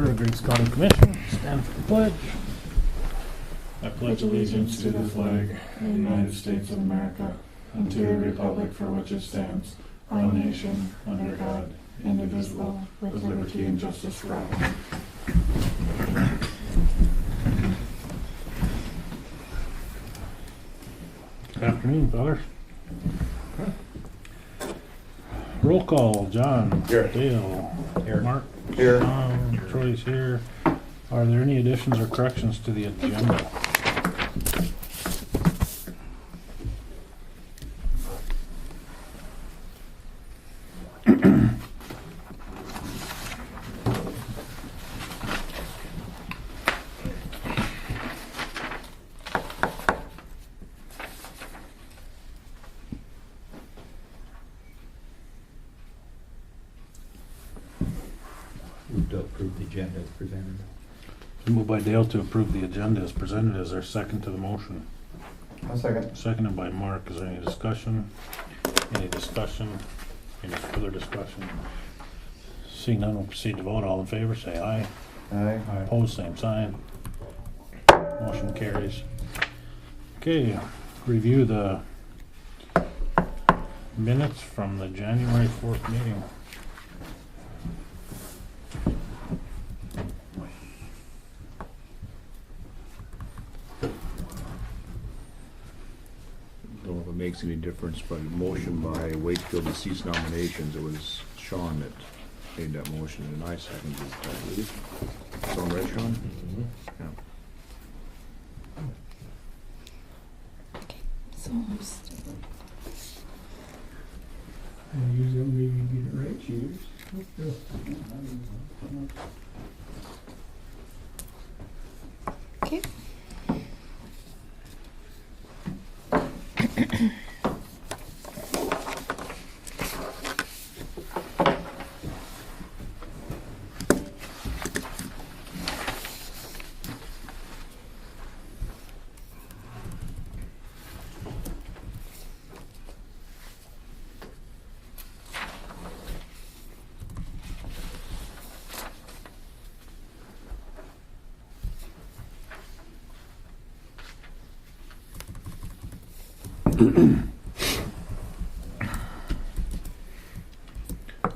order, the Griggs County Commission, stand for the pledge. I pledge allegiance to the flag of the United States of America and to the republic for which it stands, one nation, under God, indivisible, with liberty and justice for all. Good afternoon, fellas. Roll call, John. Here. Dale. Here. Mark. Here. Tom. Troy's here. Are there any additions or corrections to the agenda? Move to approve the agenda as presented. Moved by Dale to approve the agenda as presented. Is there second to the motion? I'll second. Seconded by Mark. Is there any discussion? Any discussion? Any further discussion? Seeing none, we'll proceed to vote. All in favor, say aye. Aye. Opposed, same sign. Motion carries. Okay, review the minutes from the January 4th meeting. Don't know if it makes any difference, but motion by Wakefield to cease nominations, it was Sean that made that motion, and I seconded it, I believe. Sound right, Sean? Yeah. So just Usually maybe get it right, cheers. okay.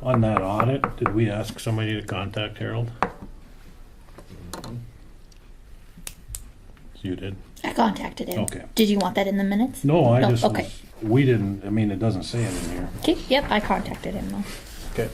On that audit, did we ask somebody to contact Harold? You did? I contacted him. Okay. Did you want that in the minutes? No, I Oh, just okay. was, we didn't, I mean, it doesn't say it in here. Okay, yep, I contacted him though. Okay.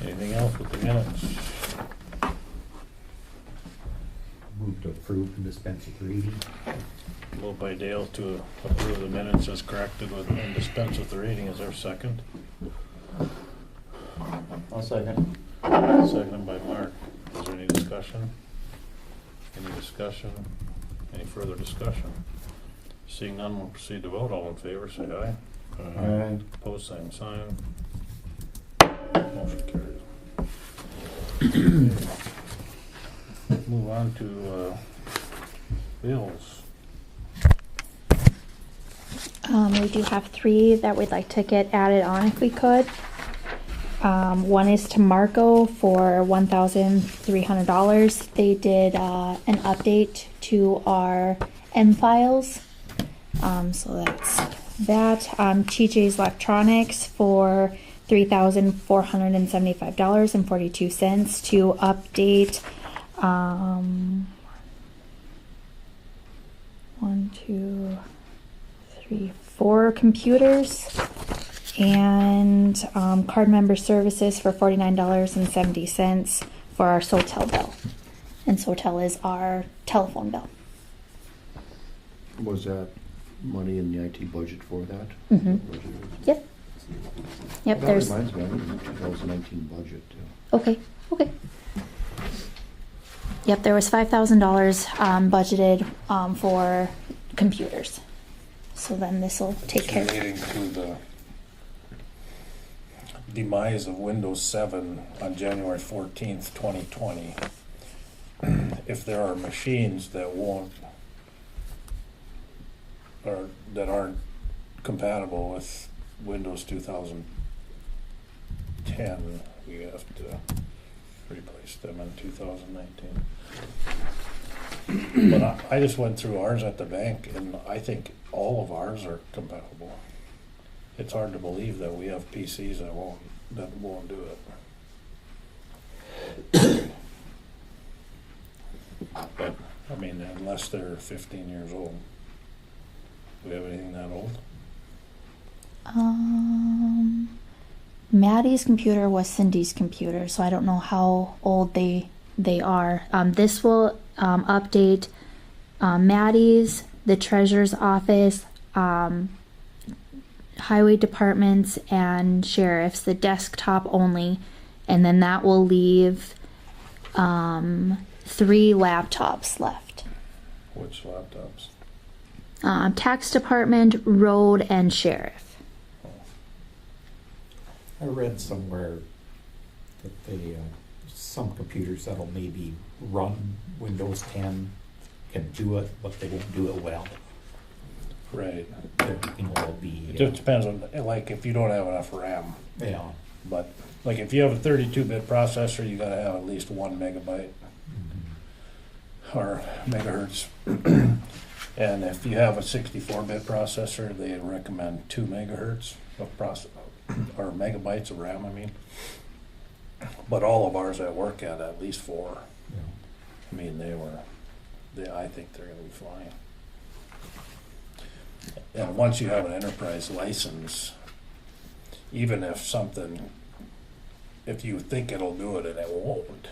Anything else with the minutes? Move to approve and dispense with reading. Moved by Dale to approve the minutes as corrected with and dispense with the reading. Is there a second? I'll second. Seconded by Mark. Is there any discussion? Any discussion? Any further discussion? Seeing none, we'll proceed to vote. All in favor, say aye. Aye. Opposed, same sign. Motion carries. Move on to bills. We do have 3 that we'd like to get added on if we could. One is to Marco for $1,300. They did an update to our M files. So that's that. TJ's Electronics for $3,475.42 to update 4 computers, and card member services for $49.70 for our Sotel bill. And Sotel is our telephone bill. Was that money in the IT budget for that? Mhm. Yep. Yep, That there's, reminds me, I need the 2019 budget too. okay, Okay. Yep, there was $5,000 budgeted for computers. So then this will take care of it. Relating to the demise of Windows 7 on January 14th, 2020. If there are machines that won't, or that aren't compatible with Windows 2010, we have to replace them in 2019. But I just went through ours at the bank, and I think all of ours are compatible. It's hard to believe that we have PCs that won't do it. But I mean, unless they're 15 years old. Do we have anything that old? Maddie's computer was Cindy's computer, so I don't know how old they are. This will update Maddie's, the treasurer's office, highway departments, and sheriff's, the desktop only, and then that will leave 3 laptops left. Which laptops? Tax department, road, and sheriff. I read somewhere that some computers that'll maybe run Windows 10 can do it, but they won't do it well. Right. It'll be. It just depends on, like, if you don't have enough RAM. Yeah. But, like, if you have a 32-bit processor, you gotta have at least 1 megabyte or megahertz. And if you have a 64-bit processor, they recommend 2 megahertz of or megabytes of RAM, I mean. But all of ours at work had at least 4. Yeah. I mean, I think they're gonna be fine. And once you have an enterprise license, even if you think it'll do it and it won't,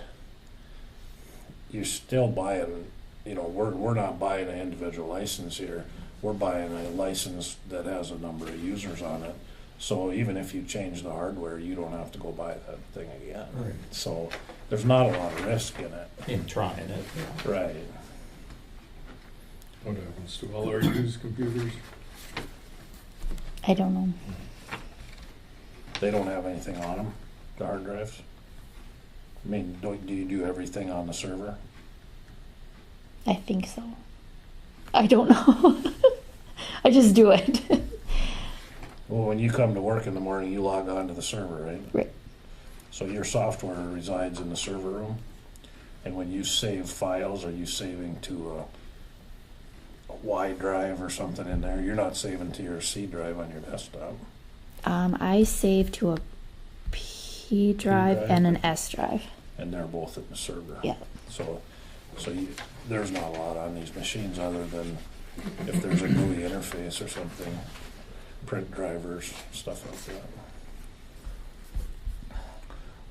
you're still buying, we're not buying an individual license here. We're buying a license that has a number of users on it. So even if you change the hardware, you don't have to go buy that thing again. Right. So there's not a lot of risk in it. In trying it. Yeah. Right. What happens to all our used computers? I don't know. They don't have anything on them, the hard drives? I mean, do you do everything on the server? I think so. I don't know. I just do it. Well, when you come to work in the morning, you log on to the server, right? Right. So your software resides in the server room, and when you save files, are you saving to a Y drive or something in there? You're not saving to your C drive on your desktop. I save to a P drive and an S drive. And they're both in the server. Yeah. So there's not a lot on these machines other than if there's a GUI interface or something, print drivers, stuff like that.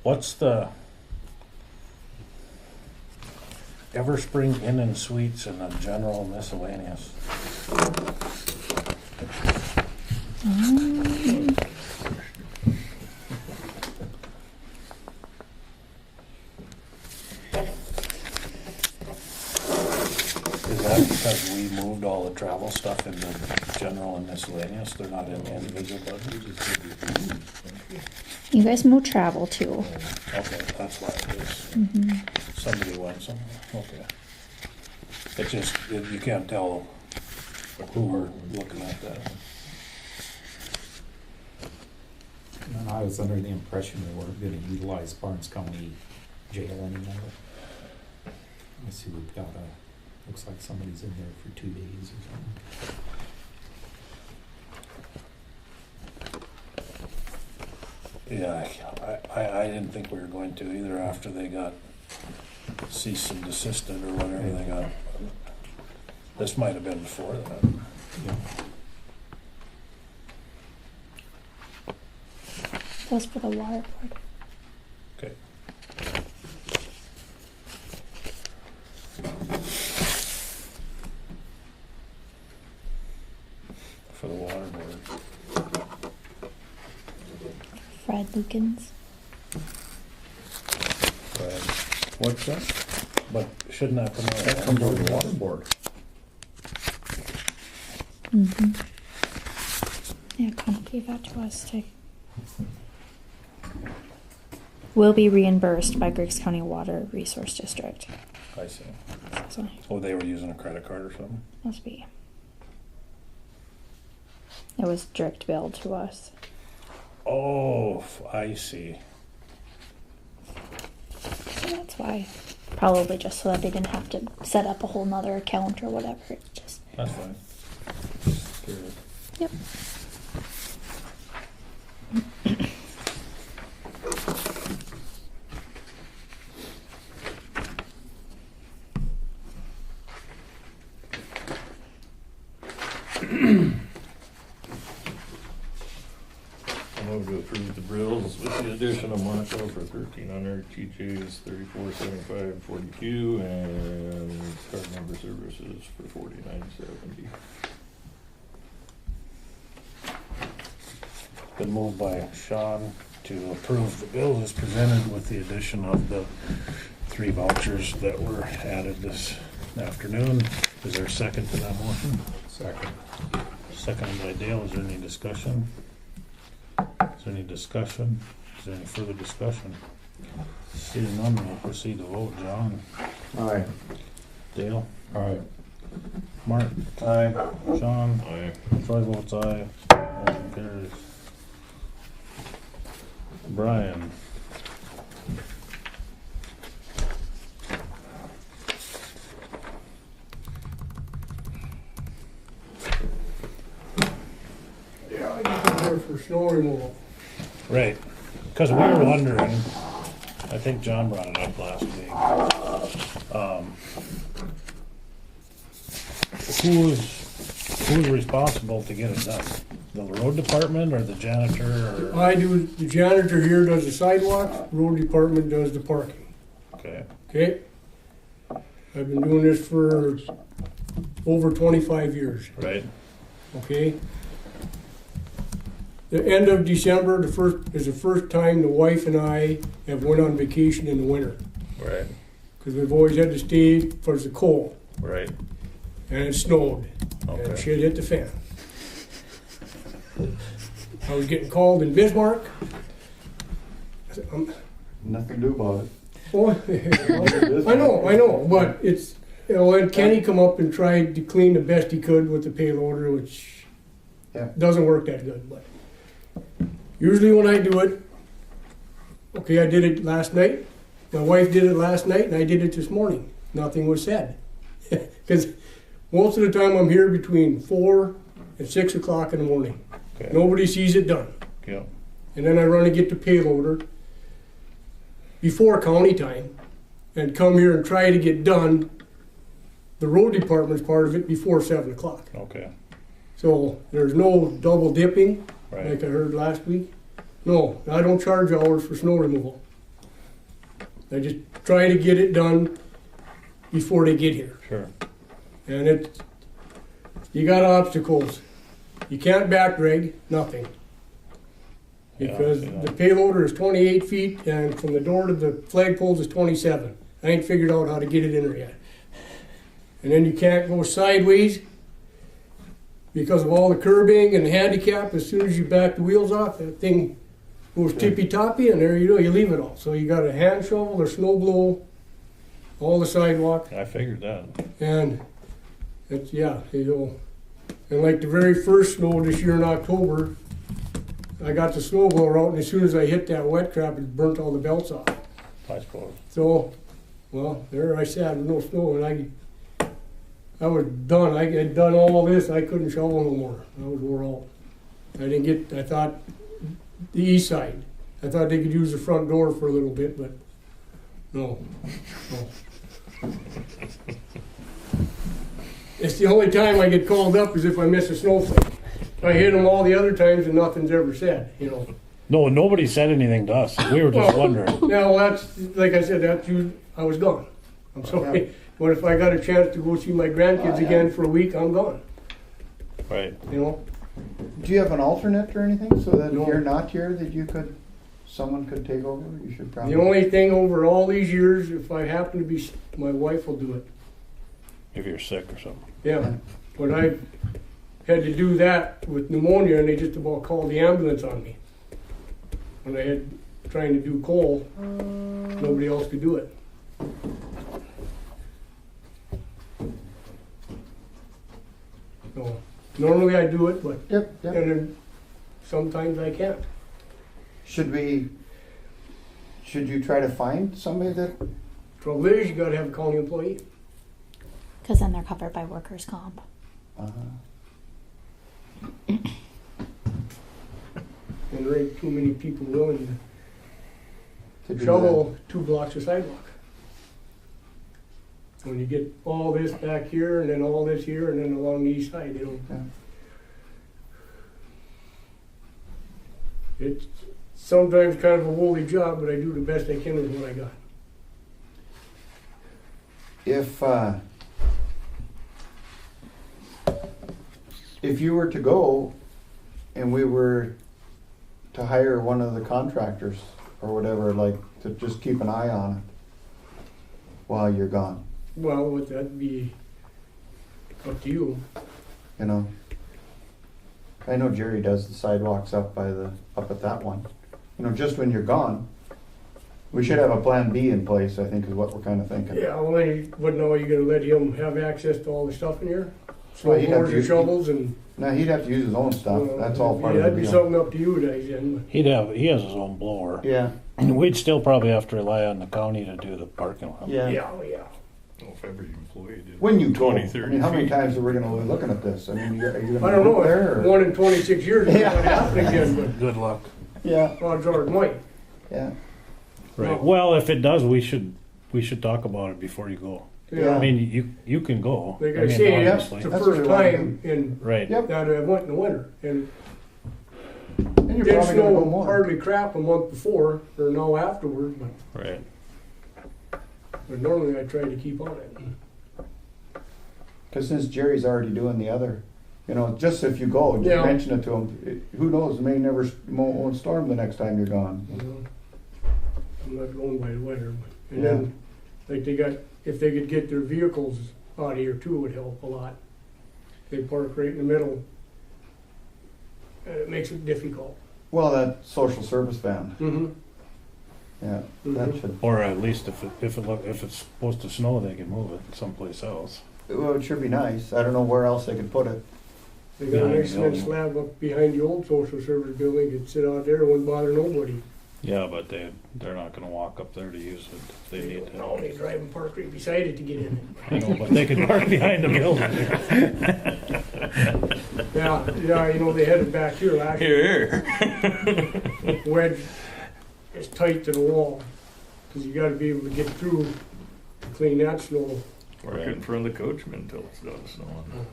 What's the Everspring Inn and Suites and the general miscellaneous? Is that because we moved all the travel stuff into general and miscellaneous? They're not in the individual budget? You guys move travel too. Okay, that's why it is. Somebody went somewhere, okay. It's just, you can't tell who we're looking at that. And I was under the impression they weren't going to utilize Barnes County Jail anymore. I see we've got looks like somebody's in there for 2 days or something. Yeah, I didn't think we were going to either after they got cease and desisted or whatever they got. This might have been before that. Yeah. Those for the water board. Okay. For the water board. Fred Lukens. But What's that? But shouldn't that come out? That comes out of the water board. Yeah, Connie gave that to us too. Will be reimbursed by Griggs County Water Resource District. I see. So Oh, they were using a credit card or something? must be. It was direct billed to us. Oh, I see. So that's why. Probably just so that they didn't have to set up a whole nother account or whatever. It's just That's fine. Just curious. yep. I move to approve the bills with the addition of Marco for 1,300, TJ's 3475.42, and card number services for 4970. Been moved by Sean to approve the bills as presented with the addition of the 3 vouchers that were added this afternoon. Is there a second to that motion? Second. Seconded by Dale. Is there any discussion? Is there any discussion? Is there any further discussion? Seeing none, we'll proceed to vote. John? Aye. Dale? Aye. Mark? Aye. Sean? Aye. Troy votes aye. Motion carries. Brian? Yeah, I get there for snow removal. Right. Because we were wondering, I think John brought it up last week. Who's responsible to get it done? The road department or the janitor? Or, I do, the janitor here does the sidewalks, road department does the parking, okay. okay? I've been doing this for over 25 years, Right. okay? The end of December, is the first time the wife and I have went on vacation in the winter. Right. Because we've always had to stay for the cold, Right. and it snowed, and Okay. shit hit the fan. I was getting called in Bismarck. I said, Nothing to do about it. oh, I know, but it's, you know, and Kenny come up and tried to clean the best he could with the payloader, which Yeah. doesn't work that good, but usually when I do it, okay, I did it last night, my wife did it last night, and I did it this morning. Nothing was said. Because most of the time I'm here between 4 and 6 o'clock in the morning. Okay. Nobody sees it done. Yeah. And then I run and get the payloader before county time and come here and try to get done the road department's part of it before 7 o'clock. Okay. So there's no double dipping Right. like I heard last week. No, I don't charge hours for snow removal. I just try to get it done before they get here. Sure. And you got obstacles. You can't back drag, nothing. Because Yeah, the payloader is 28 feet and from the door to the flagpoles is 27. I ain't figured out how to get it in there yet. And then you can't go sideways because of all the curbing and the handicap. As soon as you back the wheels off, that thing goes tippy-toppy and there you go, you leave it all. So you got a hand shovel or snow blow, all the sidewalk. I figured that. And it's, yeah, you know, and like the very first snow this year in October, I got the snow blower out, and as soon as I hit that wet crap, it burnt all the belts off. I suppose. So, well, there I sat with no snow, and I was done. I had done all this. I couldn't shovel no more. I was wore out. I thought the east side. I thought they could use the front door for a little bit, but no. It's the only time I get called up is if I miss a snowflake. I hit them all the other times and nothing's ever said, you know. No, nobody said anything to us. We were just wondering. Now, that's, like I said, I was gone. I'm sorry. But if I got a chance to go see my grandkids again for a week, I'm gone, Right. you know. Do you have an alternate or anything so that No. if you're not here that you could someone could take over, you should probably. The only thing over all these years, if I happen to be, my wife will do it. If you're sick or something. Yeah, but I had to do that with pneumonia, and they just about called the ambulance on me. When I had trying to do coal, nobody else could do it. So normally I do it, but Yep, yep. and then sometimes I can't. Should you try to find somebody that, Trouble is, you gotta have a county employee. Because then they're covered by workers' comp. And there ain't too many people willing to to do shovel 2 blocks of sidewalk. When you get all this back here, and then all this here, and then along the east side, Yeah. It's sometimes kind of a woolly job, but I do the best I can with what I got. If you were to go and we were to hire one of the contractors or whatever, like to just keep an eye on it while you're gone, Well, would that be up to you? you know? I know Jerry does the sidewalks up at that one. You know, just when you're gone, we should have a plan B in place, I think is what we're kind of thinking. Yeah, well, then you wouldn't know you're gonna let him have access to all the stuff in here? Snow Well, he'd have blowers to and use- shovels and. Now, he'd have to use his own stuff, that's all part Yeah, of the that'd be deal. something up to you guys then. He has his own blower. Yeah, We'd still probably have to rely on the county to do the parking lot. yeah. Yeah, yeah. Well, if every employee did. When you go, 20, I 30 mean, how many feet. times are we gonna be looking at this? I mean, are you I gonna don't go know, there? if or- 1 in 26 years it's Yeah. not happening again, Good luck. Yeah, but odds are it might. yeah. Right. Well, if it does, we should talk about it before you go. Yeah. I mean, you can go. Like I I mean, say, yeah, it's obviously. the That's what first we wanna time in, Right. Yep. that I went in the winter, and And you're didn't probably gonna go snow more. hardly crap a month before, or now afterward, Right. but normally I try to keep on it. Cause since Jerry's already doing the other, you know, just if you go, just Yeah. mention it to him. Who knows, it may never, won't storm the next time you're gone. You know? I'm not going by the weather, but, and then, like if they could get their vehicles out of here too, it would help a lot. They park right in the middle, and it makes it difficult. Well, that social service van, Mm-hmm. yeah, that Mhm. should, Or at least if it's supposed to snow, they can move it someplace else. well, it should be nice. I don't know where else they could put it. They got a Behind nice the cement building. slab up behind the old social service building, could sit out there, it wouldn't bother nobody. Yeah, but they're not going to walk up there to use it if they need No, to. they drive and park right beside it to get in I know, but they can park behind the building. it. Yeah, you know, they had it back here last year. Here. Wedge is tight to the wall, because you gotta be able to get through to clean that snow, Park it in front of the coachman until it's done snowing.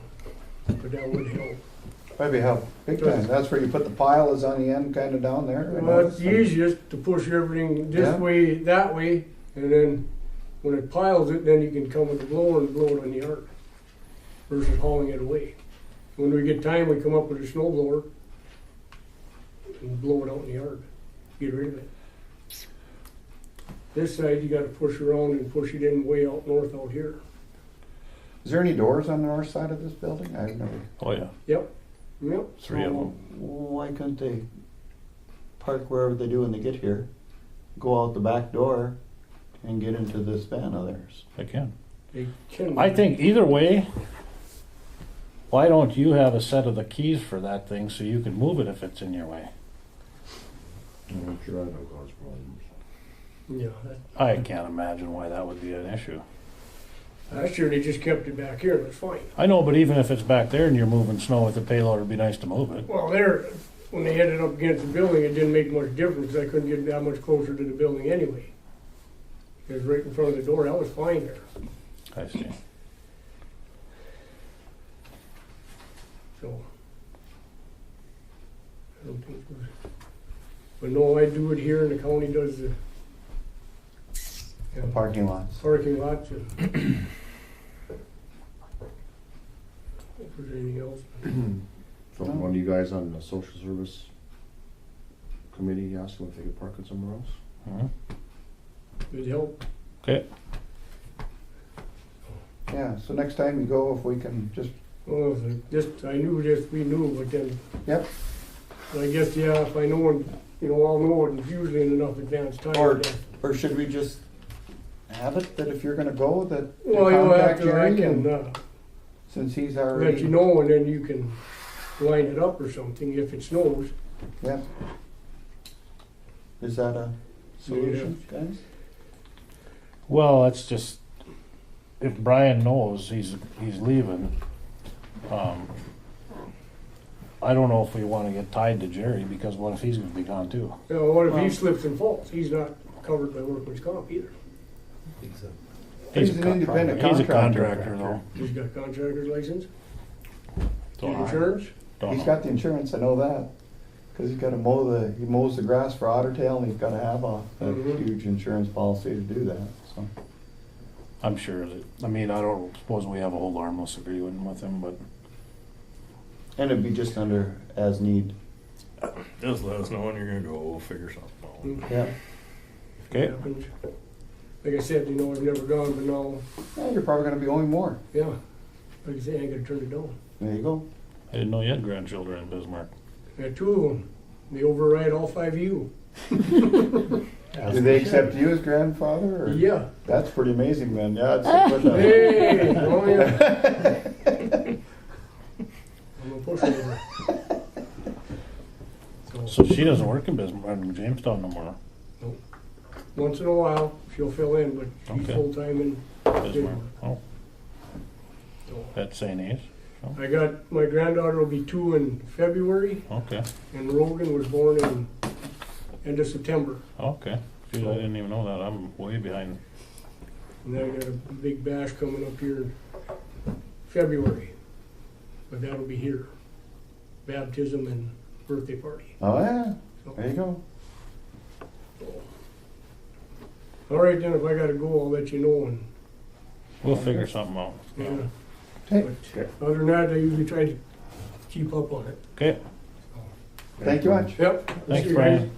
but that would help. That'd be help, big time. That's where you put the pile is on the end, kinda down there. I Well, it's noticed. the easiest to push everything this Yeah. way, that way, and then when it piles it, then you can come with the blower and blow it on the yard versus hauling it away. When we get time, we come up with a snow blower and blow it out in the yard, get rid of it. This side, you gotta push around and push it in way out north out here. Is there any doors on the north side of this building? I've never. Oh yeah, Yep. 3 of them. Why couldn't they park wherever they do when they get here, go out the back door and get into this van of theirs? They can. They can. I think either way, why don't you have a set of the keys for that thing so you can move it if it's in your way? I'm sure I don't cause problems. Yeah, that, I can't imagine why that would be an issue. last year they just kept it back here, and it's fine. I know, but even if it's back there and you're moving snow with the payload, it'd be nice to move it. Well, when they had it up against the building, it didn't make much difference, 'cause I couldn't get that much closer to the building anyway. It was right in front of the door, that was fine there, I see. so. I don't think it was, but no, I do it here, and the county does the The parking lots. parking lots, and if there's anything else. So one of you guys on the social service committee, ask them if they could park it somewhere else. Mhm. It'd help. Okay, Yeah, so next time you go, if we can just, Well, if it just, I knew this, we knew, but then, yep, I guess, yeah, if I know, I'll know it usually in enough advance time. Or- then. or should we just have it that if you're gonna go, that you Well, you'll have contact to, I Jerry, can, and since he's let you already, know, and then you can line it up or something if it snows. yeah. Is that a solution, guys? well, that's just, if Brian knows he's leaving, I don't know if we wanna get tied to Jerry, because what if he's gonna be gone too? What if Well- he slips and falls? He's not covered by workman's comp either. He's a an con- independent He's a contractor. contractor though. He's got contractor's license, So I insurance. don't He's know. got the insurance, I know that. Cause he's gotta he mows the grass for Otter Tail, and he's gotta have a Mhm. huge insurance policy to do that, so. I'm sure that, I mean, I don't suppose we have a whole harmless agreement with him, but And it'd be just under as need. Just let us know when you're gonna go, we'll figure something out. Yeah. okay. Happens. Like I said, I've never gone, but now, Yeah, you're probably gonna be owing more. yeah. Like I say, I ain't gonna turn it down. There you go. I didn't know you had grandchildren in Bismarck. I got 2 of them. They override all 5 of you. Do they accept you as grandfather, or? Yeah. That's pretty amazing, man, yeah, it's a good, Hey, oh yeah. I'm a pushover. So she doesn't work in Bismarck, in Jamestown no more. Once in a while, she'll fill in, but she's Okay. full-time in Bismarck. Bismarck. Oh, So, at St. A's? I got, my granddaughter will be 2 in February, Okay, and Rogan was born in end of September. okay. Gee, I didn't even know that. I'm way behind. And then I got a big bash coming up here in February, but that'll be here. Baptism and birthday party. Oh, yeah, So, there you go. all right, then, if I gotta go, I'll let you know, and, We'll figure something out. yeah. Hey, But other than that, I usually try to keep up on it. Okay, thank you much. Yep. thanks, See you Brian. guys.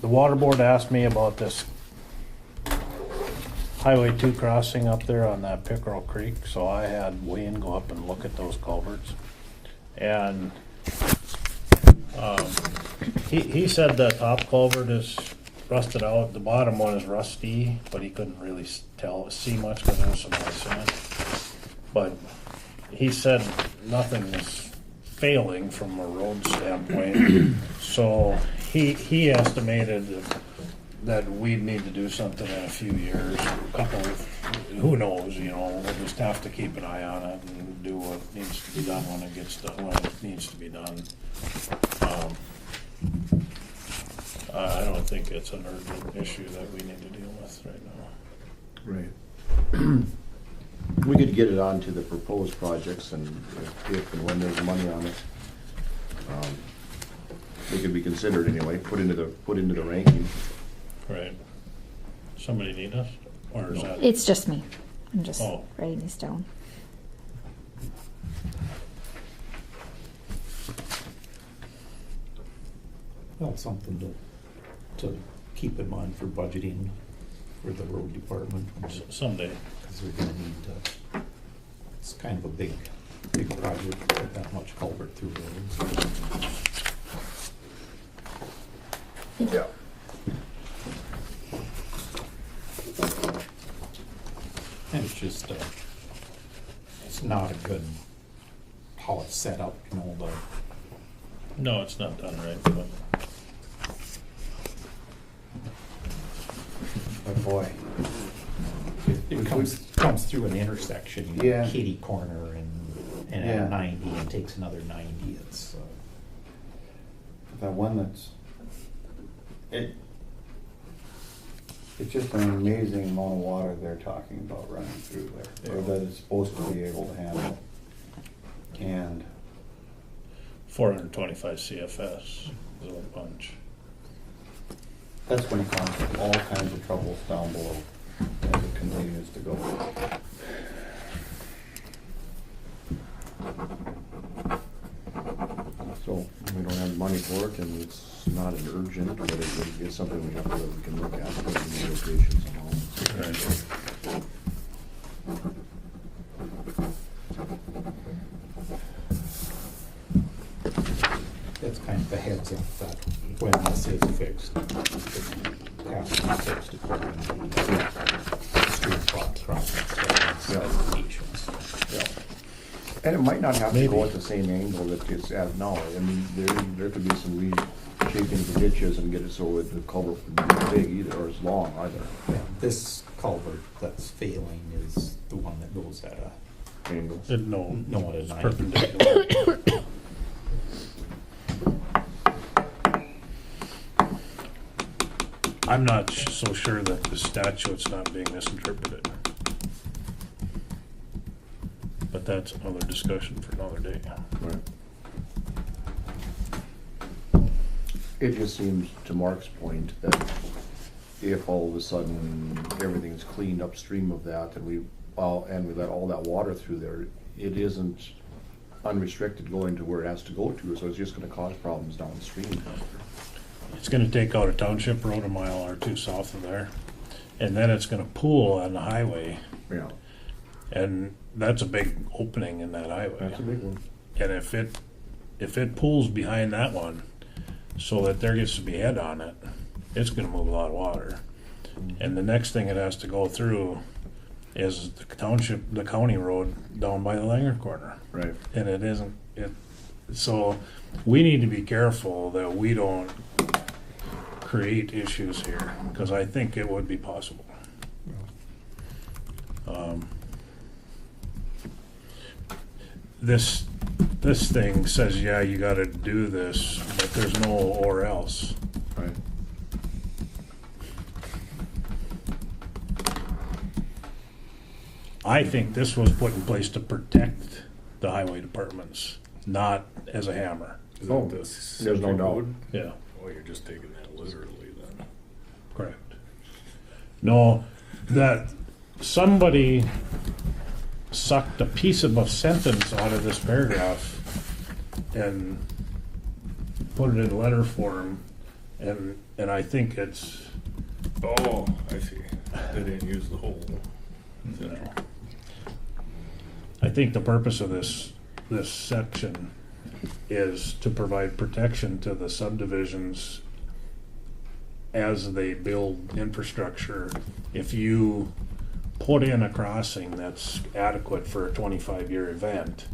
The water board asked me about this Highway 2 crossing up there on that Pickerel Creek, so I had Wayne go up and look at those culverts. And he said the top culvert is rusted out, the bottom one is rusty, but he couldn't really see much because there was some ice in it. But he said nothing is failing from a road standpoint. So he estimated that we'd need to do something in a few years, who knows, we'll just have to keep an eye on it and do what needs to be done when it gets done, when it needs to be done. I don't think it's an urgent issue that we need to deal with right now. Right. We could get it onto the proposed projects, and if and when there's money on it, they could be considered anyway, put into the ranking. Right. Somebody need us? Or is that? It's just me. I'm just Oh. writing these down. Well, something to keep in mind for budgeting for the road department, Someday. because we're gonna need to, it's kind of a big project, with that much culvert through roads. Yeah. And it's just, it's not a good, how it's set up, No, it's not done right, but Oh, boy. it comes through an intersection, you Yeah. get Kitty Corner and Yeah. at 90 and takes another 90, it's, That one It's just an amazing amount of water they're talking about running through there, or that it's supposed to be able to handle. And 425 CFS is a bunch. that's going to cause all kinds of troubles down below as it continues to go. So we don't have money for it, and it's not an urgent, but it's something we can look at, put in the locations and all. Right. That's kind of a heads up that when this is fixed, it has to be fixed according to the street crossing specifications. Yeah. And it might not have to Maybe. go at the same angle that it's at now. I mean, there could be some reshaping of the ditches and get it so that the culvert would be big either, or as long either. Yeah, this culvert that's failing is the one that goes at a, Angles. No, No, it it's isn't. perpendicular. I'm not so sure that the statute's not being misinterpreted. But that's another discussion for another day. Right. It just seems, to Mark's point, that if all of a sudden everything's cleaned upstream of that and we let all that water through there, it isn't unrestricted going to where it has to go to, so it's just gonna cause problems downstream. It's gonna take out a township road a mile or two south of there, and then it's gonna pool on the highway, Yeah, and that's a big opening in that highway. that's a big one. And if it pulls behind that one, so that there gets to be head on it, it's gonna move a lot of water. And the next thing it has to go through is the county road down by the Langer corner. Right. And it isn't, so we need to be careful that we don't create issues here, because I think it would be possible. This thing says, yeah, you gotta do this, but there's no or else. Right. I think this was put in place to protect the highway departments, not as a hammer. Is Oh, that this there's no central doubt. code? Yeah, Oh, you're just taking that literally then. correct. No, that somebody sucked a piece of a sentence out of this paragraph and put it in letter form, and I think it's, Oh, I see. They didn't use the whole. you know, I think the purpose of this section is to provide protection to the subdivisions as they build infrastructure. If you put in a crossing that's adequate for a 25-year event,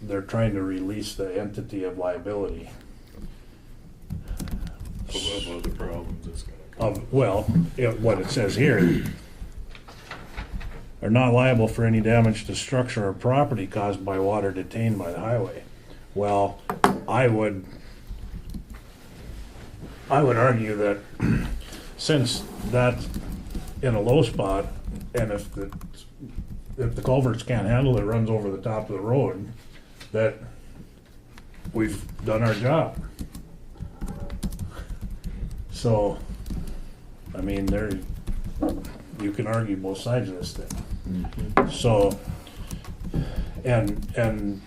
they're trying to release the entity of liability. Of other problems it's gonna cause. What it says here, are not liable for any damage to structure or property caused by water detained by the highway. Well, I would argue that since that's in a low spot, and if the culverts can't handle it, runs over the top of the road, that we've done our job. So, I mean, you can argue both sides of this thing. So, and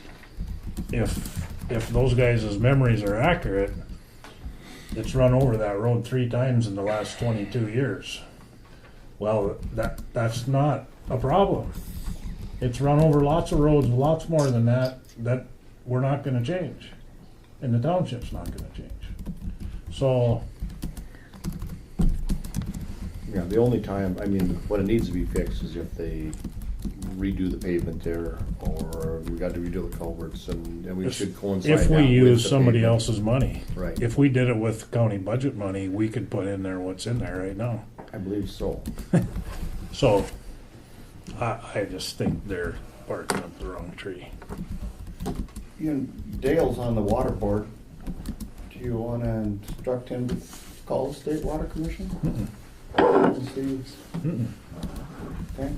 if those guys' memories are accurate, it's run over that road 3 times in the last 22 years. Well, that's not a problem. It's run over lots of roads, lots more than that we're not gonna change. And the township's not gonna change. So, Yeah, the only time, I mean, when it needs to be fixed is if they redo the pavement there, or we got to redo the culverts, and we should coincide if we that with use the somebody pavement. else's money. Right. If we did it with county budget money, we could put in there what's in there right now. I believe so. So, I just think they're barking up the wrong tree. You know, Dale's on the water board. Do you want to instruct him to call the State Water Commission? Steve's? Mm-mm. Okay.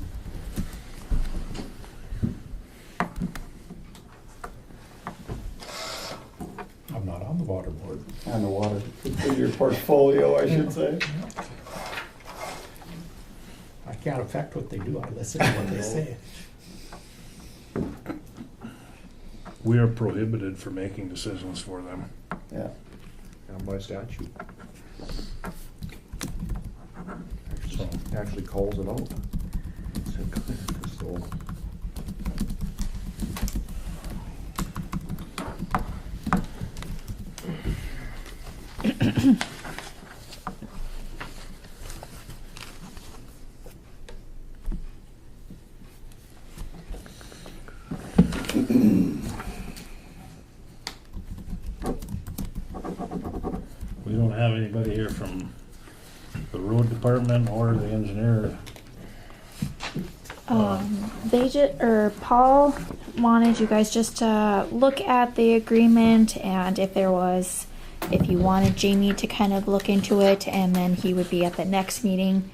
I'm not on the water board. On the water, in your portfolio, I should say. I can't affect what they do, I listen to what they say. We are prohibited from making decisions for them. Yeah. And by statute. So, Actually calls it out. So, we don't have anybody here from the road department or the engineer. Paul wanted you guys just to look at the agreement and if you wanted Jamie to kind of look into it and then he would be at the next meeting,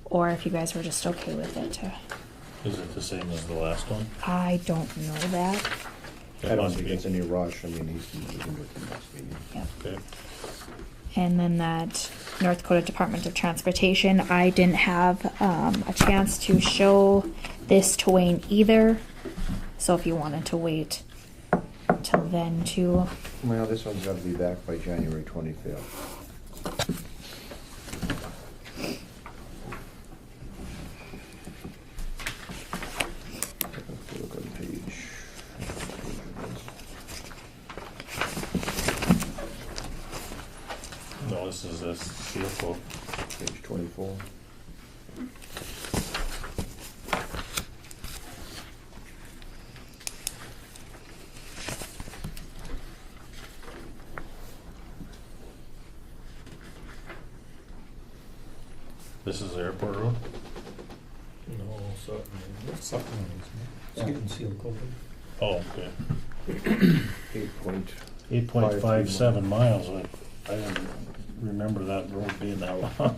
or if you guys were just okay with it. Is it the same as the last one? I don't know that. I don't think it's any rush, I mean, he's meeting with the next meeting. Yep. Okay. And then that North Dakota Department of Transportation, I didn't have a chance to show this to Wayne either. So if you wanted to wait till then to, Well, this one's gotta be back by January 25th. Look on page. No, this is a seal quote. Page 24. This is Airport Road? No, something. Something is getting seal coated. Oh, okay. 8.5. 8.57 miles. I didn't remember that road being that long.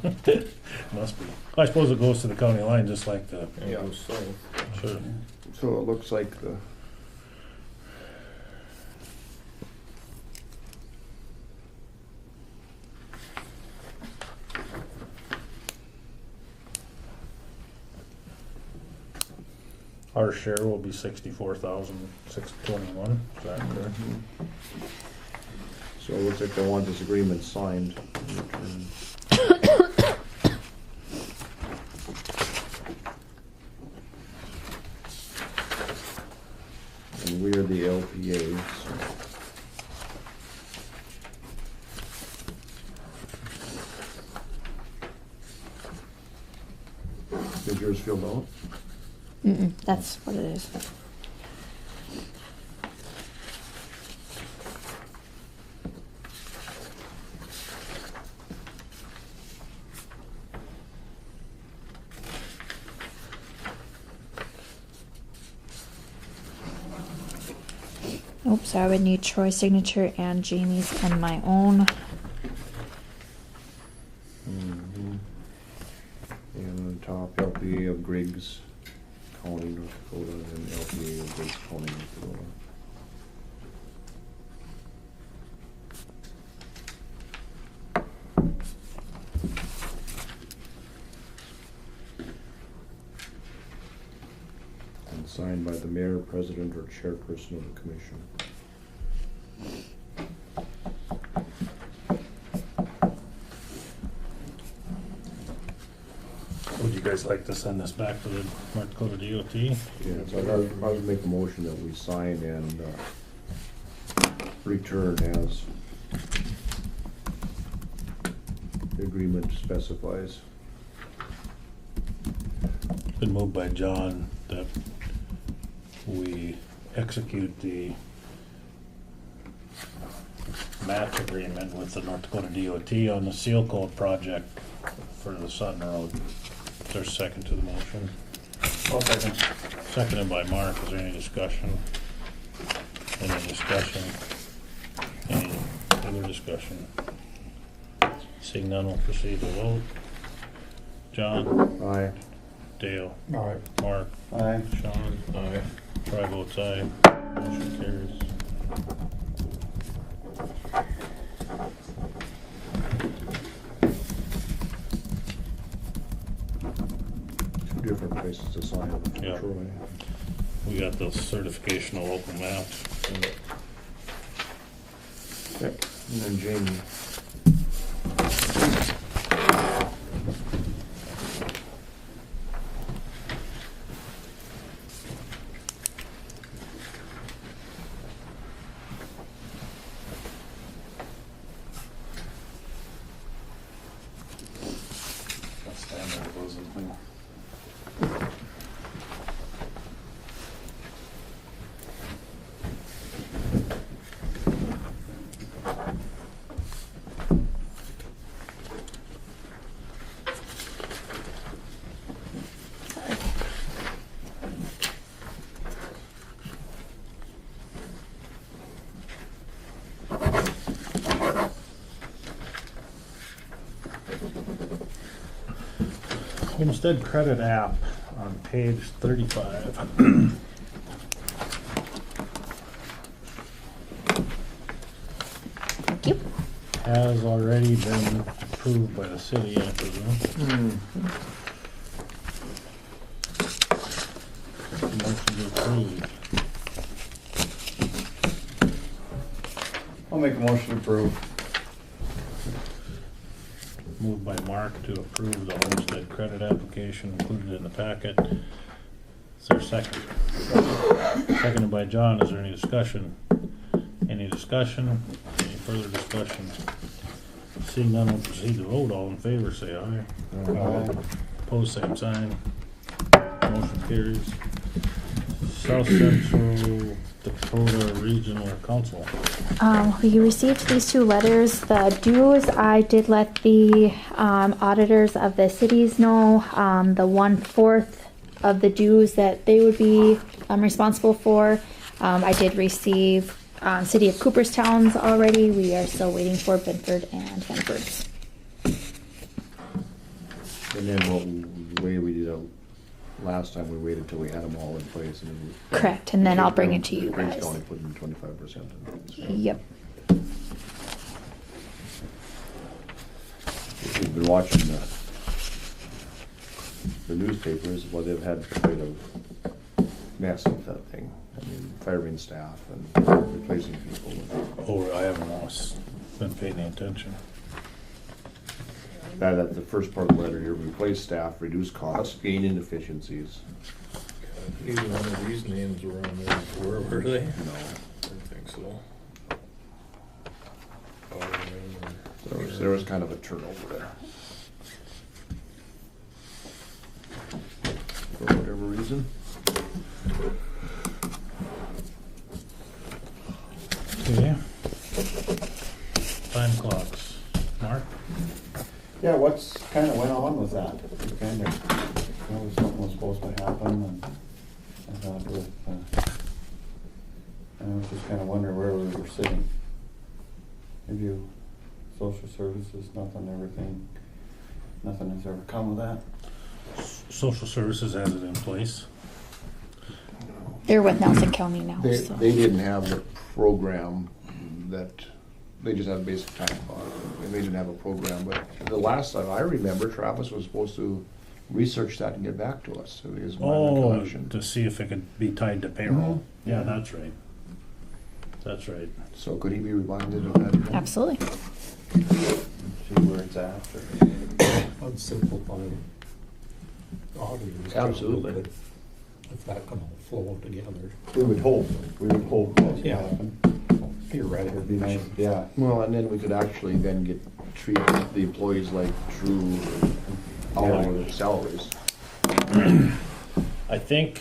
Must be. I suppose it goes to the county line just like the. Yeah. Sure. So it looks like the Our share will be 64,621. Is that correct? So it looks like they want this agreement signed. And we are the LPA, so. Did yours filled out? that's what it is. Oops, I would need Troy's signature and Jamie's and my own. And on top, LPA of Griggs County, North Dakota, and LPA of Griggs County, North Dakota. And signed by the mayor, president, or chairperson of the commission. Would you guys like to send this back to the North Dakota DOT? Yeah, so I would make a motion that we sign and return as the agreement specifies. Been moved by John that we execute the match agreement with the North Dakota DOT on the seal coat project for the Sutton Road. Is there a second to the motion? I'll second. Seconded by Mark. Is there any discussion? Any discussion? Any other discussion? Seeing none, we'll proceed to vote. John, Aye. Dale, All right. Mark, Aye. Sean, Aye. Troy votes aye. Motion carries. Two different places to sign. Yeah. Troy. We got the certification of local map. Okay, and then Jamie. Homestead credit app on page 35. Thank you. Has already been approved by the city, I presume. Motion to approve. I'll make a motion to approve. Moved by Mark to approve the homestead credit application included in the packet. Is there a second? Seconded by John. Is there any discussion? Any discussion? Any further discussion? Seeing none, we'll proceed to vote. All in favor, say aye. Aye. Opposed, same sign. Motion carries. South Central Dakota Regional Council. We received these two letters. The dues, I did let the auditors of the cities know, the 1/4 of the dues that they would be responsible for. I did receive City of Cooperstown's already. We are still waiting for Benford and Hanford's. And then the way we did it last time, we waited till we had them all in place. And then Correct, and then I'll bring it to you Griggs guys. County put in 25% in it. Yep. If you've been watching the newspapers, well, they've had quite a mess with that thing. I mean, firing staff and replacing people. Oh, I haven't lost, been paying any attention. That's the first part of the letter here, replace staff, reduce costs, gain inefficiencies. Neither one of these names were on there before, were they? No. I don't think so. There was kind of a turnover there. For whatever reason. Okay. Time clocks. Mark? Yeah, what's kind of went on with that? It kind of, something was supposed to happen, and I thought with, I was just kind of wondering where we were sitting. Review, social services, nothing has ever come of that. Social Services has it in place. They're with Nelson County now, so. They didn't have the program that, they just had a basic time clock, and they didn't have a program, but the last time I remember, Travis was supposed to research that and get back to us, so is my Oh, recollection. to see if it could be tied to payroll. Yeah, Mhm. that's right. That's right. So could he be reminded of that again? Absolutely. See where it's at, or. Unsimplified auditors. Absolutely. But if that can all flow together, We would hope that would Yeah. happen. theoretically. It'd be nice, yeah. Well, and then we could actually then treat the employees like true hourly salaries. I think,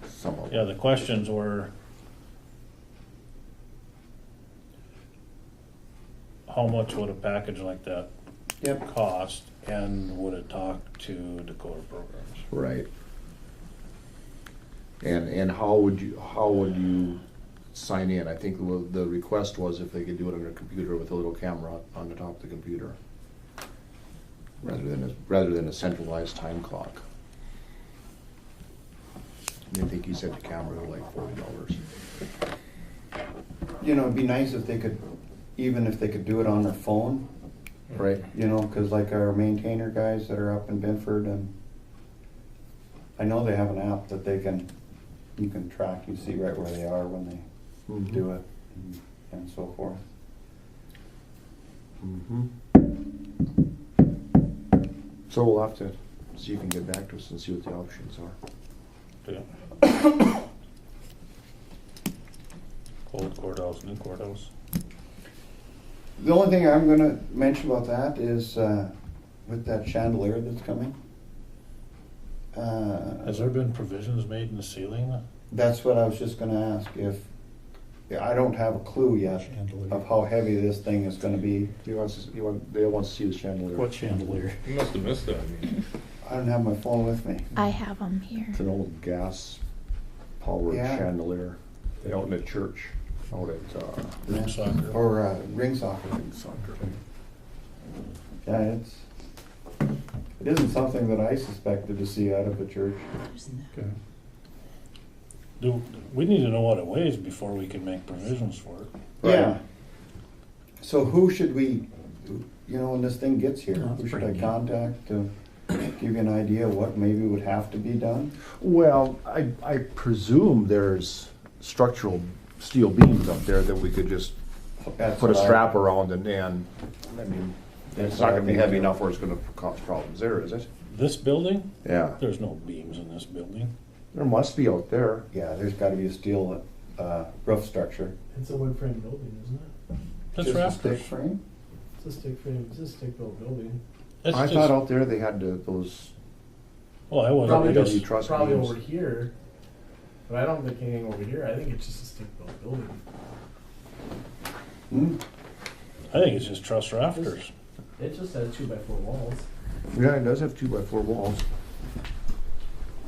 Some of yeah, them. the questions were, how much would a package like that Yep. cost, and would it talk to Dakota programs? Right. And how would you sign in? I think the request was if they could do it on their computer with a little camera on the top of the computer. rather than a centralized time clock. I think he said the camera was like $40. You know, it'd be nice if they could, even if they could do it on their phone, Right. you know, because like our maintainer guys that are up in Binford, and I know they have an app that you can track, you see right where they are when they do it, and so forth. Mm-hmm. So we'll have to see if you can get back to us and see what the options are. Yeah. Old courthouse, new courthouse. The only thing I'm gonna mention about that is, with that chandelier that's coming. Has there been provisions made in the ceiling? That's what I was just gonna ask, if, I don't have a clue yet Chandelier. of how heavy this thing is gonna be. They want to see the chandelier. What chandelier? You must have missed that. I mean, I don't have my phone with me. I have them here. It's an old gas powered Yeah. chandelier out in a church out at Ring soccer. Or, ring soccer. soccer. Yeah, it isn't something that I suspected to see out of a church. Okay. We need to know what it weighs before we can make provisions for it. Yeah. So who should we, you know, when this thing gets here, Oh, that's who should pretty I neat. contact to give you an idea of what maybe would have to be done? Well, I presume there's structural steel beams up there that we could just That's put a what I- strap around and I mean, That's it's not what I gonna be think. heavy enough where it's gonna cause problems there, is it? This building, Yeah. there's no beams in this building. There must be out there. Yeah, there's gotta be a steel, roof structure. It's a wood frame building, isn't it? That's Just a stick rafters. frame? It's a stick frame, it's a stick built building. That's I just- thought out there they had those, Well, I wasn't. Probably, I W just- truss probably beams. over here, but I don't think anything over here, I think it's just a stick built building. Hmm? I think it's just truss rafters. It just has 2x4 walls. Yeah, it does have 2x4 walls.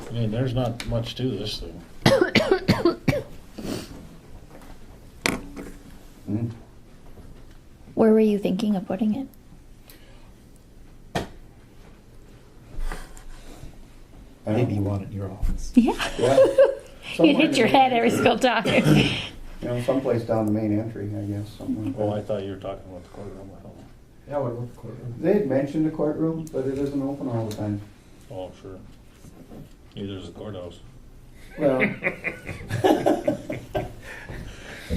I mean, there's not much to this thing. Hmm? Where were you thinking of putting it? Maybe you want it in your office. Yeah. Yeah. You hit your head every single time. You know, someplace down the main entry, I guess, something like Oh, that. I thought you were talking about the courtroom. Yeah, what about the courtroom? They had mentioned the courtroom, but it isn't open all the time. Oh, sure. Neither is the courthouse. Well,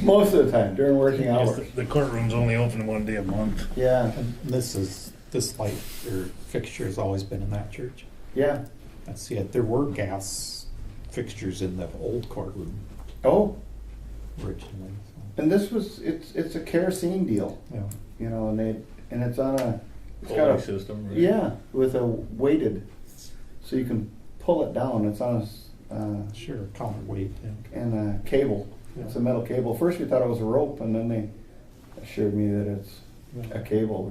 most of the time, during working hours. The courtroom's only open one day a month. Yeah, And this light or fixture has always been in that church. yeah. That's it. There were gas fixtures in the old courtroom Oh, originally. and this was, it's a kerosene deal, So, yeah. you know, and it's on it's got pulley a, system, right? yeah, with a weighted, so you can pull it down. It's on Sure, counterweight. Yeah. and a cable. It's a metal cable. First we thought it was a rope, and then they assured me that it's a cable,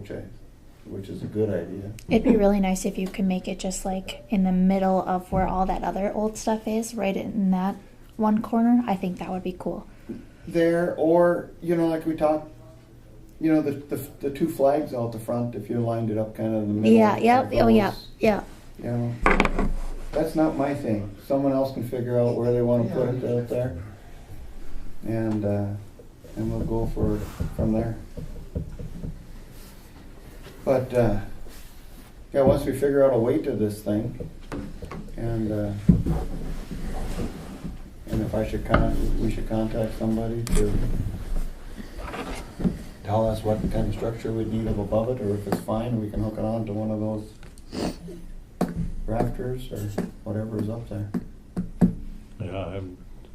which is a good idea. It'd be really nice if you could make it just like in the middle of where all that other old stuff is, right in that one corner. I think that would be cool. There, or, you know, like we talked, you know, the two flags out the front, if you lined it up kind of in the middle. Yeah, yeah, of oh yeah, those, yeah. You know, that's not my thing. Someone else can figure out where they want to put it out there. And we'll go for from there. But, yeah, once we figure out a weight to this thing, and if I should we should contact somebody to tell us what kind of structure we'd need up above it, or if it's fine, we can hook it on to one of those rafters or whatever is up there. Yeah,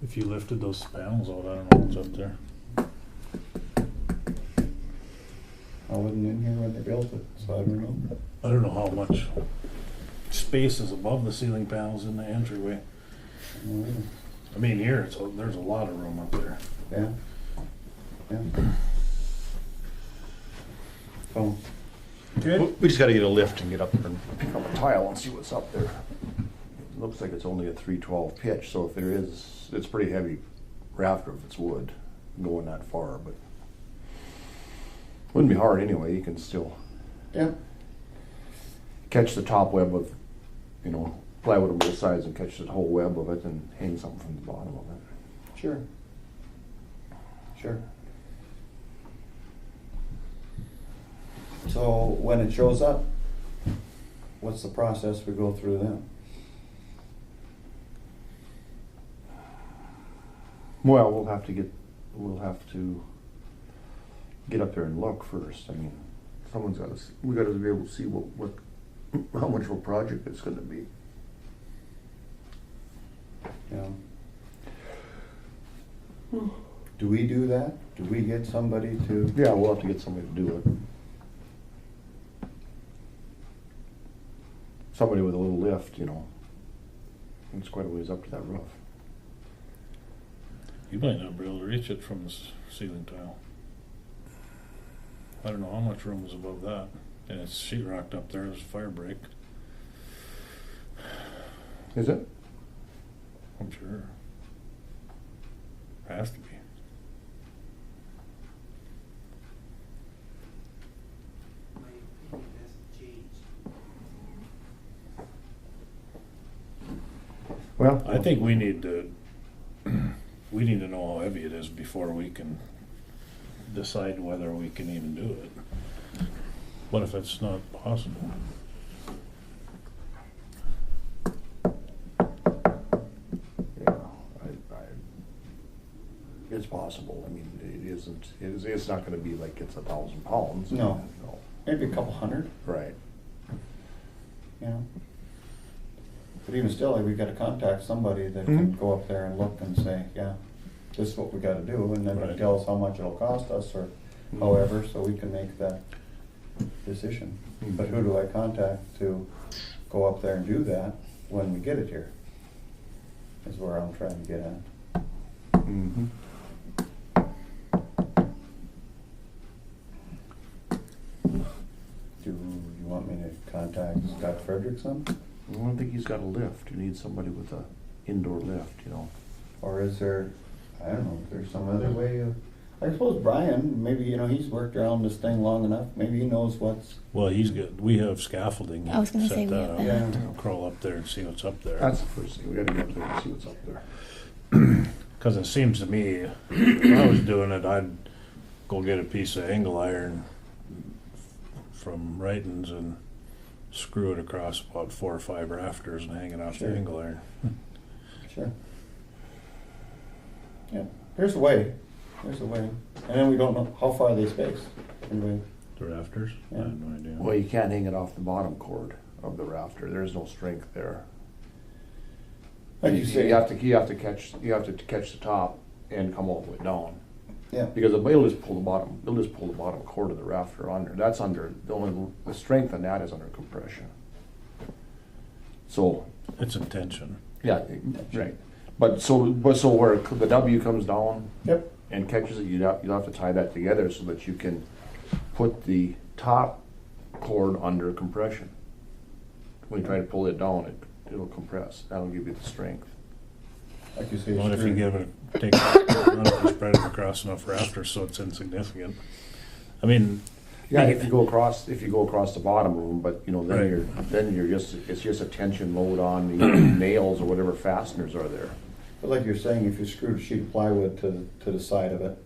if you lifted those panels out, I don't know what's up there. I wasn't in here when they built it, so I don't know. I don't know how much space is above the ceiling panels in the entryway. I mean, here, there's a lot of room up there. Yeah. Yeah. So, We just gotta get a lift and get up there and pick up a tile and see what's up there. Looks like it's only a 312 pitch, so if there is, it's pretty heavy rafter if it's wood going that far, but wouldn't be hard anyway, you can still. yeah. catch the top web of, plywood on both sides and catch the whole web of it and hang something from the bottom of it. Sure. Sure. So when it shows up, what's the process we go through then? Well, we'll have to get up there and look first. I mean, we gotta be able to see how much of a project it's gonna be. Yeah. Do we do that? Do we get somebody to? Yeah, we'll have to get somebody to do it. Somebody with a little lift, It's quite a ways up to that roof. You might not be able to reach it from the ceiling tile. I don't know how much room is above that. And it's sheetrocked up there as a fire break. Is it? I'm sure. Has to be. Well, I think we need to know how heavy it is before we can decide whether we can even do it. What if it's not possible? Yeah, it's possible. I mean, it's not gonna be like it's 1,000 pounds. No. Maybe a couple hundred, Right. But even still, like, we gotta contact somebody that can go up there and look and say, yeah, this is what we gotta do, and then Right. tell us how much it'll cost us or however, so we can make that decision. But who do I contact to go up there and do that when we get it here? Is where I'm trying to get at. Mm-hmm. Do you want me to contact Scott Frederickson? I don't think he's got a lift. You need somebody with a indoor lift, Or is there, I don't know, is there some other way of, I suppose Brian, maybe, he's worked around this thing long enough, maybe he knows what's, Well, he's good. We have scaffolding. I was gonna Set say we that have up. that. Yeah. I'll crawl up there and see what's up there. That's the first thing. We gotta get up there and see what's up there. Because it seems to me, when I was doing it, I'd go get a piece of angle iron from Wrighton's and screw it across about 4 or 5 rafters and hang it off Sure. the angle iron. sure. Yeah, there's a way, and then we don't know how far they space, anyway. The rafters? I Yeah. have no idea. Well, you can't hang it off the bottom cord of the rafter. There's no strength there. Like you say, you have to catch the top and come all the way down. yeah, Because they'll just pull the bottom cord of the rafter under. That's under the strength on that is under compression. So It's in tension. yeah, right. But so where the W comes down yep, and catches it, you'll have to tie that together so that you can put the top cord under compression. When you try to pull it down, it'll compress. That'll give you the strength. like you say. What if you screw- give it, take it, spread it across enough rafters so it's insignificant? I mean, Yeah, if you go across the bottom of them, but Right. it's just a tension load on the nails or whatever fasteners are there. But like you're saying, if you screwed a sheet of plywood to the side of it,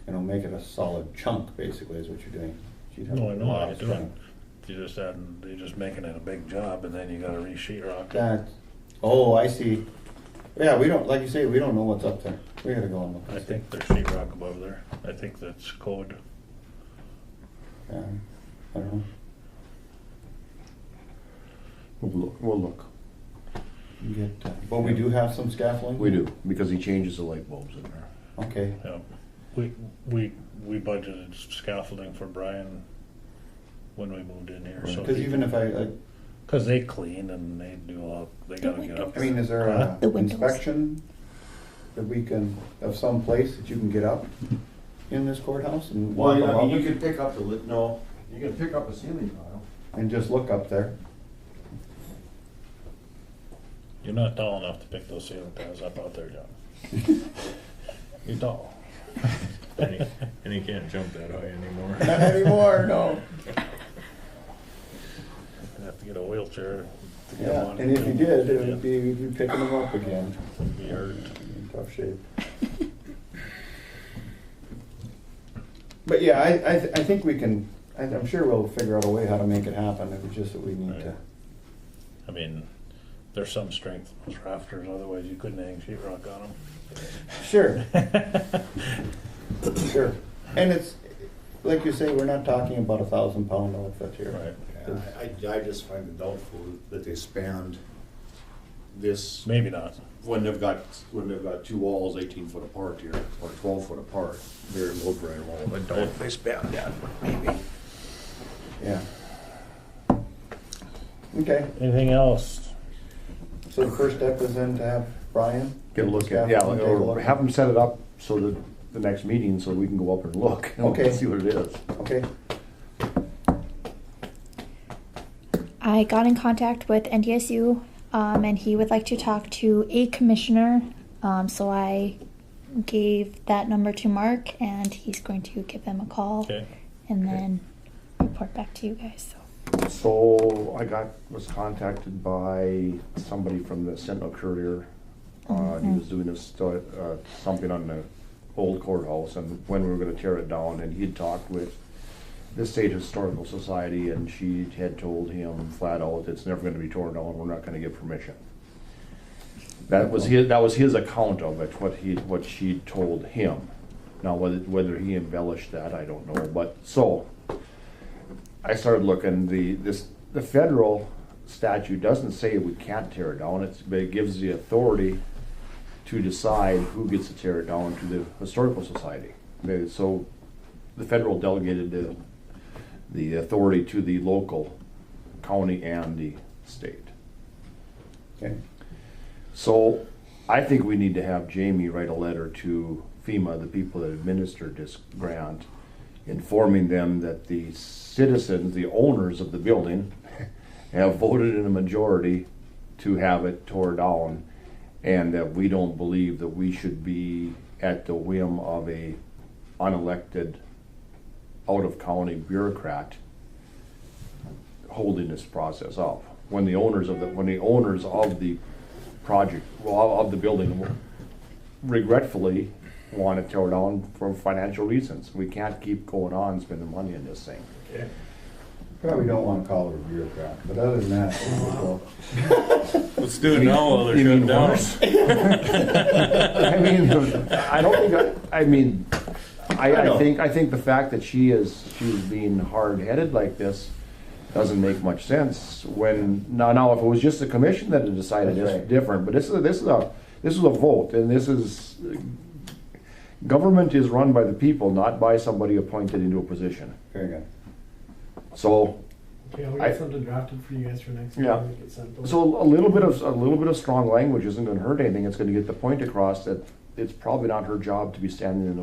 make it a solid chunk, basically, is what you're doing. You'd have no, I a know lot what of you're doing. strength. You're just making it a big job, and then you got to re-sheetrock it. That, oh, I see. Yeah, we don't, like you say, we don't know what's up there. We gotta go and look. I think there's sheetrock above there. I think that's code. Yeah, I don't know. We'll look. You get, but we do have some scaffolding? We do, because he changes the light bulbs in there. Okay, Yeah, we budgeted scaffolding for Brian when we moved in here. So because even if because they clean and they do all, they gotta get up. I mean, is there Huh? a The windows. inspection that we can, of some place that you can get up in this courthouse and walk above it can pick up you can pick up a ceiling tile. and just look up there? You're not tall enough to pick those ceiling tiles up out there, John. You're tall. And he can't jump that high anymore. Not anymore, no. That to get a wheelchair to get Yeah, on. and if you did, it would be, we'd be picking them up again. It'd be hard. In tough shape. But yeah, I think we can, I'm sure we'll figure out a way how to make it happen. It was just that we need to. I mean, there's some strength in those rafters, otherwise you couldn't hang sheetrock on them. Sure. Sure. And it's, like you say, we're not talking about 1,000-pound outfit here. Right. Yeah, I just find it doubtful that they spanned this, Maybe not. when they've got two walls 18 foot apart here, or 12 foot apart, they're load very low. I doubt if they spanned that, but maybe. Yeah. Okay, Anything else? so the first step is then to have Brian. Get a look staff at, yeah, come take a or look. have them set it up so that the next meeting, so we can go up and look. and Okay. See what it is. Okay, I got in contact with NDSU, and he would like to talk to a commissioner. So I gave that number to Mark, and he's going to give them a call Okay. and then report back to you guys. So I was contacted by somebody from the Sentinel Courier. He was doing something on the old courthouse and when we were gonna tear it down, and he'd talked with the State Historical Society, and she had told him flat out, it's never gonna be torn down, we're not gonna give permission. That was his account of it, what she told him. Now, whether he embellished that, I don't know, but, so, I started looking, the federal statute doesn't say we can't tear it down, but it gives the authority to decide who gets to tear it down to the Historical Society. So the federal delegated the authority to the local county and the state. okay, So I think we need to have Jamie write a letter to FEMA, the people that administered this grant, informing them that the citizens, the owners of the building, have voted in a majority to have it tore down, and that we don't believe that we should be at the whim of a unelected, out-of-county bureaucrat holding this process up. When the owners of the project, well, of the building, regretfully want to tear down for financial reasons. We can't keep going on spending money on this thing. Okay. probably don't wanna call her a bureaucrat, but other than that, well, Let's do it now while they're You shut mean down. worse? I mean, I don't think, I mean, I think the fact that she's being hard-headed like this doesn't make much sense. When now if it was just the commission that had decided That's it's right. different, but this is a vote, and this is government is run by the people, not by somebody appointed into a position. very good. So Okay, I'll I- get something drafted for you guys for next Yeah. meeting. Get it sent over. So a little bit of strong language isn't going to hurt anything. It's going to get the point across that it's probably not her job to be standing in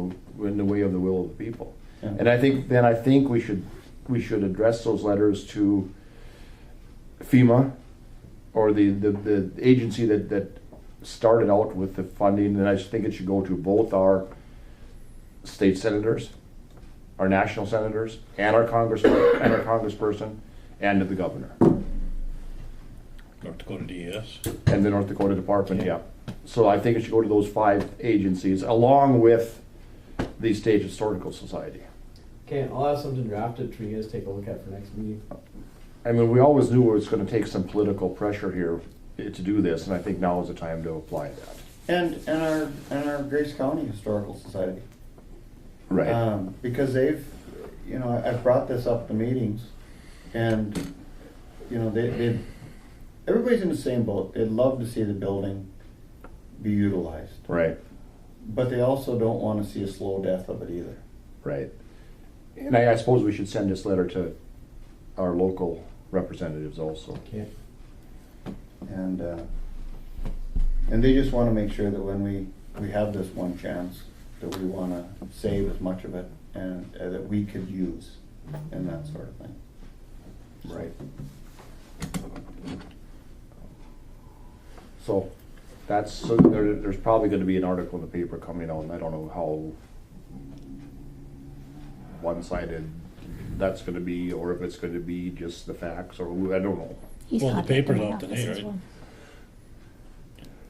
the way of the will of the people. Yeah. And I think we should address those letters to FEMA or the agency that started out with the funding, and I just think it should go to both our state senators, our national senators, and our congressperson, and to the governor. North Dakota DES. And the North Dakota Department, yeah. So I think it should go to those 5 agencies, along with the State Historical Society. Okay, I'll have something drafted for you guys to take a look at for next meeting. I mean, we always knew it was gonna take some political pressure here to do this, and I think now is the time to apply that. And our Grace County Historical Society. Because they've, I've brought this up to meetings, and, everybody's in the same boat. They'd love to see the building be utilized, Right, but they also don't wanna see a slow death of it either. right. And I suppose we should send this letter to our local representatives also. Okay. And they just wanna make sure that when we have this one chance, that we wanna save as much of it and that we could use and that sort of thing. Right. So, there's probably gonna be an article in the paper coming out, and I don't know how one-sided that's gonna be, or if it's gonna be just the facts, or I don't know. He's Well, the contacted paper's my out office today, as right? well.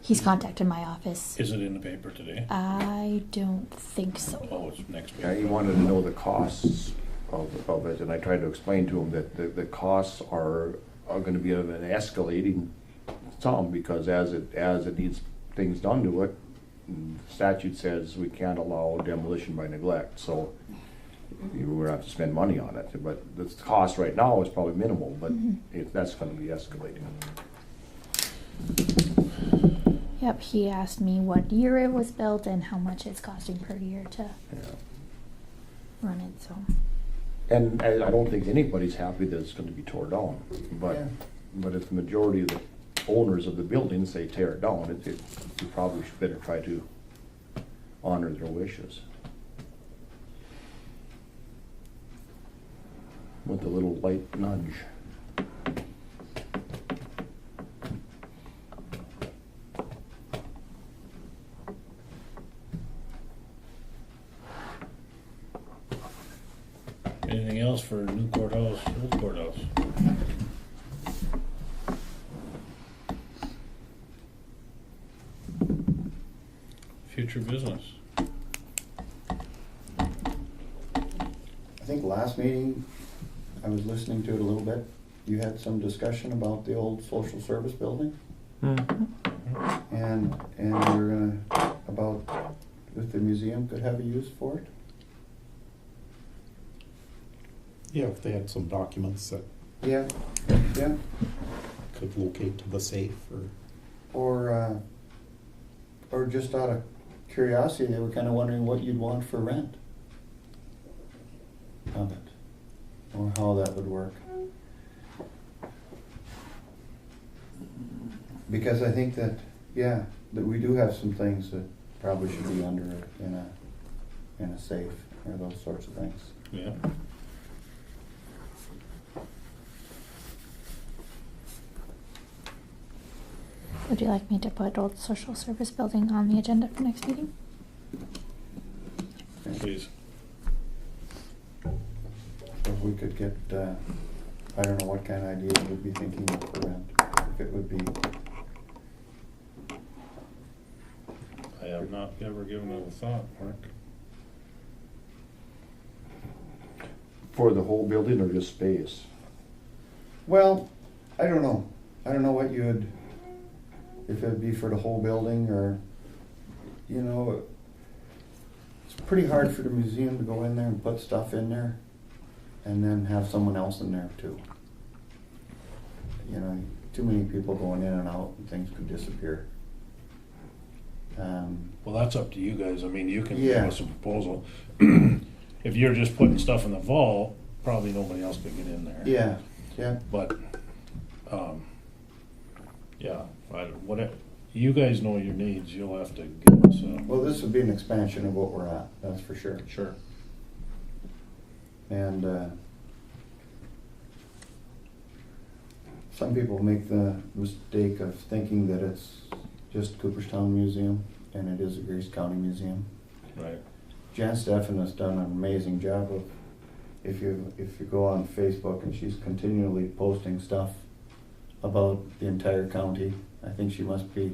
He's contacted my office. Is it in the paper today? I don't think so. Oh, it's next week. Yeah, he wanted to know the costs of it, and I tried to explain to him that the costs are gonna be of an escalating sum, because as it needs things done to it, statute says we can't allow demolition by neglect, so we're gonna have to spend money on it, but the cost right now is probably minimal, but that's gonna be escalating. Yep, he asked me what year it was built and how much it's costing per year to Yeah. run it, so. And I don't think anybody's happy that it's gonna be tore down, but, Yeah. but if the majority of the owners of the buildings say tear it down, you probably should better try to honor their wishes. With a little light nudge. Anything else for new courthouse, old courthouse? Future business. I think last meeting, I was listening to it a little bit. You had some discussion about the old social service building. And we were gonna, about if the museum could have a use for it. Yeah, if they had some documents that Yeah, yeah. could locate to the safe Or just out of curiosity, they were kind of wondering what you'd want for rent of it, or how that would work. Because I think that, yeah, that we do have some things that probably should be under it in a safe, or those sorts of things. Yeah. Would you like me to put old social service building on the agenda for next meeting? Please. If we could get, I don't know what kind of ideas we'd be thinking of for rent, if it would be, I have not ever given it a thought, Mark. For the whole building or just space? well, I don't know. I don't know what you would, if it'd be for the whole building or, you know, it's pretty hard for the museum to go in there and put stuff in there and then have someone else in there too. You know, too many people going in and out and things could disappear. Well, that's up to you guys. I mean, you can Yeah. give us a proposal. If you're just putting stuff in the vault, probably nobody else could get in there. Yeah, yeah. But, yeah, whatever, you guys know your needs, you'll have to give us a. Well, this would be an expansion of what we're at, that's for sure. Sure. And some people make the mistake of thinking that it's just Cooperstown Museum, and it is a Griggs County Museum. Right. Jan Steffen has done an amazing job of, if you go on Facebook, and she's continually posting stuff about the entire county. I think she must be,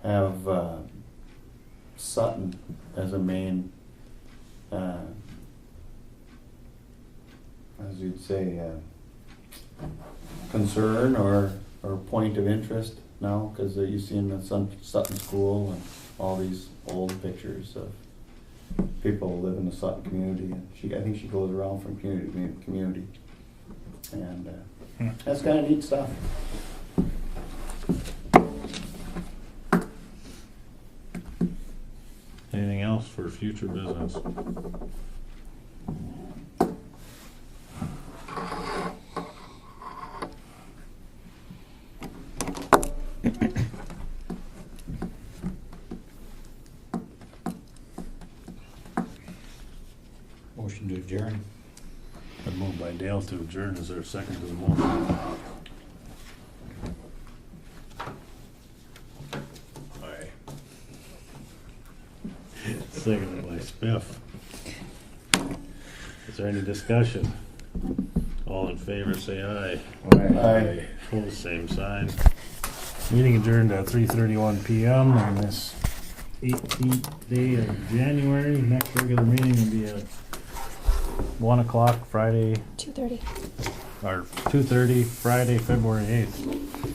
have Sutton as a main, as you'd say, concern or point of interest now, because you see in the Sutton School and all these old pictures of people who live in the Sutton community. And I think she goes around from community to community. And that's kind of neat stuff. Anything else for future business? motion to adjourn. Been moved by Dale to adjourn. Is there a second to the motion? Aye. Seconded by Spiff. Is there any discussion? All in favor, say aye. Aye. Opposed, same sign. Meeting adjourned at 3:31 PM on this 18th day of January. Next regular meeting will be at 1 o'clock Friday, 2:30. or 2:30 Friday, February 8th.